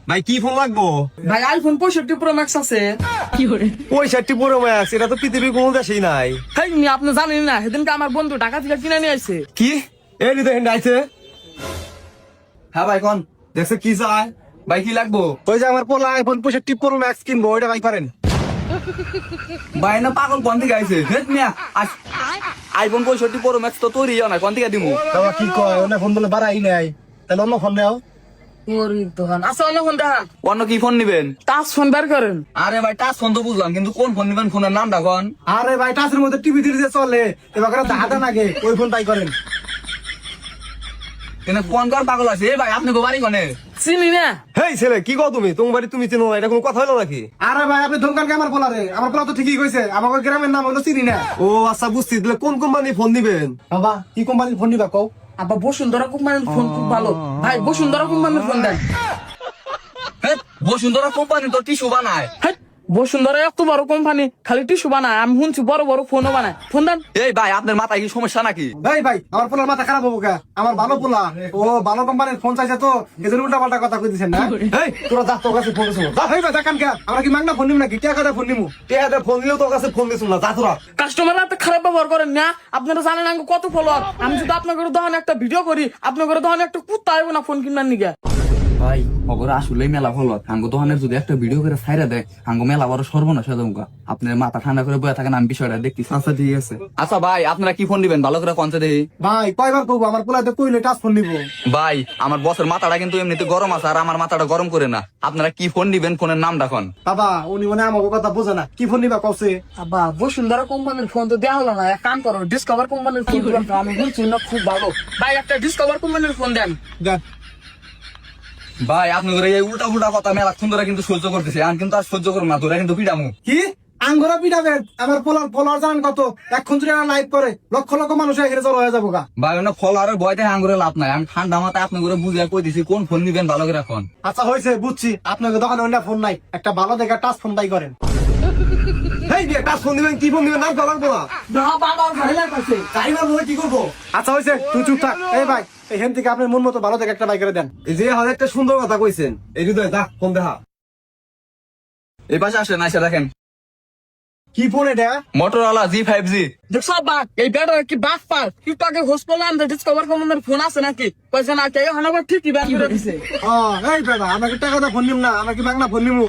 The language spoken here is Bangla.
ভাই কি ফোন লাগবো? ভাই আইফোন 65 প্রো ম্যাক্স আছে। 65 প্রো ম্যাক্স, এটা তো পৃথিবীর কোনো দেশেই নাই। হেই আপনি জানেন না, সেদিনকে আমার বন্ধু ঢাকা থেকে কিনে নিয়ে আসছে। কি এই দেখেন আইছে? হ্যাঁ ভাই কোন দেখছে কি চায়? ভাই কি লাগবো? ওই যে আমার পোলা আইফোন 65 প্রো ম্যাক্স কিনবো, ওইটা ভাই পারেন? ভাই না পাগল কোন থেকে আইছে? হেট মিয়া আইফোন 65 প্রো ম্যাক্স তো তোরই না, কোন থেকে দিমু? বাবা কি কয়, ওনা ফোন বলে বাড়াই নাই, তাহলে অন্য ফোন নাও। আচ্ছা অন্য ফোন দেখান। অন্য কি ফোন নিবেন? টাচ ফোন বের করেন। আরে ভাই টাচ ফোন তো বুঝলাম, কিন্তু কোন ফোন নিবেন ফোনের নামটা কোন? আরে ভাই টাচের মধ্যে টিভি দিলে চলে, এবার করে হাতে নাগে, ওই ফোন তাই করেন। কিন্তু কোন কোন পাগল আছে? এই ভাই আপনি বাড়ি কোনে? চিনি না। হেই ছেলে কি কও তুমি? তোমার বাড়ি তুমি চিনো না, এটা কোনো কথা হলো নাকি? আরে ভাই আপনি ধমকান কে আমার পোলা রে? আমার পোলা তো ঠিকই কইছে, আমাকে গ্রামের নাম হলো চিনি না। ও আচ্ছা বুঝছি, তাহলে কোন কোম্পানি ফোন নিবেন? বাবা কি কোম্পানির ফোন নিবা কও? আবার বসুন্ধরা কোম্পানির ফোন খুব ভালো। ভাই বসুন্ধরা কোম্পানির ফোন দেন। হেট বসুন্ধরা কোম্পানি তো টিস্যু বানায়। হেই, বসুন্ধরা এত বড় কোম্পানি, খালি টিস্যু বানায়। আমি শুনছি বড় বড় ফোনও বানায়। ফোন দেন। এই ভাই আপনার মাথায় কি সমস্যা নাকি? ভাই আমার পোলার মাথা খারাপ হবো কে? আমার ভালো পোলা, ও ভালো কোম্পানির ফোন চাইছে তো এদের উল্টা পাল্টা কথা কই দিছেন না। এই তোরা যা, তোর কাছে ফোন দিছো না। ভাই ভাই দেখান কে? আমরা কি মাগনা ফোন নিব নাকি? কে কাটা ফোন নিমু? টেহাতে ফোন দিলেও তোর কাছে ফোন দিছো না, যা তোরা। কাস্টমার এত খারাপ ব্যবহার করেন না। আপনারা জানেন আমি কত ফলোয়ার। আমি যদি আপনাদের দোকানে একটা ভিডিও করি, আপনাদের দোকানে একটা কুত্তা আইব না ফোন কিনবার নিগে। ভাই অগরে আসলেই মেলা ভালো। আঙ্গ দোকানের যদি একটা ভিডিও করে ছাইরা দেয়, আঙ্গ মেলা বড় সর্বনাশ হয়ে যাবে। আপনার মাথা ঠান্ডা করে বয়ে থাকেন, আমি বিষয়টা দেখতেছি। আচ্ছা ঠিক আছে। আচ্ছা ভাই আপনারা কি ফোন দিবেন ভালো করে কনসে দেখি। ভাই কয়বার কইবো? আমার পোলা তো কইলে টাচ ফোন নিবো। ভাই আমার বসের মাথাটা কিন্তু এমনিতে গরম আছে, আর আমার মাথাটা গরম করে না। আপনারা কি ফোন দিবেন ফোনের নাম ডাকন। বাবা উনি মানে আমাকে কথা বোঝে না, কি ফোন নিবা কওছে? আবার বসুন্ধরা কোম্পানির ফোন তো দেওয়া হলো না। এক কাম করো, ডিসকভার কোম্পানির ফোন দিলাম তো। আমি বলছি না খুব ভালো। ভাই একটা ডিসকভার কোম্পানির ফোন দেন। দেন। ভাই আপনি করে এই উল্টা উল্টা কথা মেলা সুন্দর কিন্তু সহ্য করতেছে, আমি কিন্তু আর সহ্য করবো না, তোরা কিন্তু পিটামু। কি আঙ্গুরা পিটাবে? আমার পোলার ফলোয়ার জানেন কত? এখন যদি লাইভ করে লক্ষ লক্ষ মানুষ এখানে জড়ো হয়ে যাবো গা। ভাই না ফল আর ভয় থেকে আঙ্গুরে লাভ নাই। আমি ঠান্ডা মাথায় আপনি করে বুঝে কই দিছি কোন ফোন নিবেন ভালো করে এখন। আচ্ছা হয়েছে বুঝছি, আপনাকে দোকানে অন্য ফোন নাই, একটা ভালো দেখে টাচ ফোন তাই করেন। হেই দিয়ে টাচ ফোন দিবেন, কি ফোন দিবেন নাম তো লাগবো না। কি করবো? আচ্ছা হয়েছে, তুই চুপ থাক। এই ভাই এখান থেকে আপনার মন মতো ভালো দেখে একটা বাইক করে দেন। এই যে হাজার একটা সুন্দর কথা কইছেন, এই হৃদয় যা ফোন দেখা। এই পাশে আসেন, এসে দেখেন কি ফোন এটা? Motorola G5G। দেখছো বাক, এই বেটা কি বাক পার একটু আগে হোস করলাম যে ডিসকভার কোম্পানির ফোন আছে নাকি কইছে না, কে হানাবার ঠিকই ব্যান করে দিছে। এই দাদা আমাকে টাকা ফোন নিম না, আমাকে বাংলা ফোন নিমু।